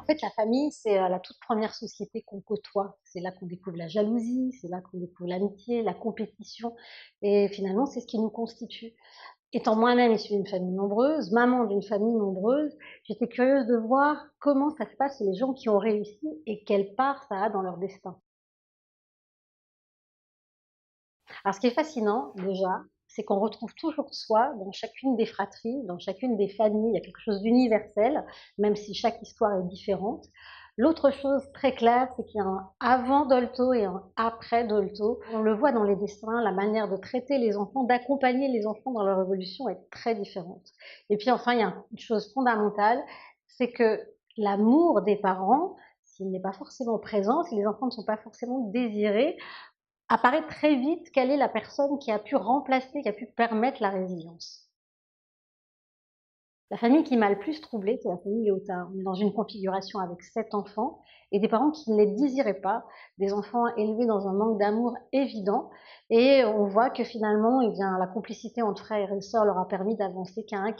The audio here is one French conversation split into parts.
fait, la famille, c'est, la toute première société qu'on côtoie. C'est là qu'on découvre la jalousie, c'est là qu'on découvre l'amitié, la compétition et finalement, c'est ce qui nous constitue. Étant moi-même issue d'une famille nombreuse, maman d'une famille nombreuse, j'étais curieuse de voir comment ça se passe chez les gens qui ont réussi et quelle part ça a dans leur destin. Alors ce qui est fascinant déjà, c'est qu'on retrouve toujours soi dans chacune des fratries, dans chacune des familles. Il y a quelque chose d'universel, même si chaque histoire est différente. L'autre chose très claire, c'est qu'il y a un avant Dolto et un après Dolto. On le voit dans les dessins, la manière de traiter les enfants, d'accompagner les enfants dans leur évolution est très différente. Et puis enfin, il y a une chose fondamentale, c'est que l'amour des parents, s'il n'est pas forcément présent, si les enfants ne sont pas forcément désirés, apparaît très vite quelle est la personne qui a pu remplacer, qui a pu permettre la résilience. La famille qui m'a le plus troublée, c'est la famille Léotard. On est dans une configuration avec 7 enfants et des parents qui ne les désiraient pas, des enfants élevés dans un manque d'amour évident et on voit que finalement, eh bien, la complicité entre frères et sœurs leur a permis d'avancer qu'à un,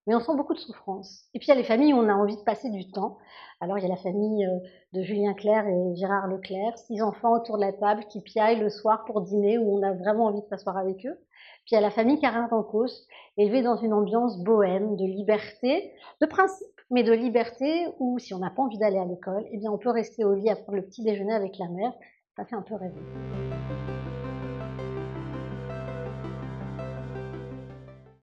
mais on sent beaucoup de souffrance. Et puis il y a les familles où on a envie de passer du temps. Alors il y a la famille, de Julien Clerc et Gérard Leclerc, 6 enfants autour de la table qui piaillent le soir pour dîner, où on a vraiment envie de s'asseoir avec eux. Puis il y a la famille Carin-Dancos, élevée dans une ambiance bohème, de liberté, de principe, mais de liberté où si on n'a pas envie d'aller à l'école, eh bien on peut rester au lit à prendre le petit déjeuner avec la mère. Ça fait un peu rêver.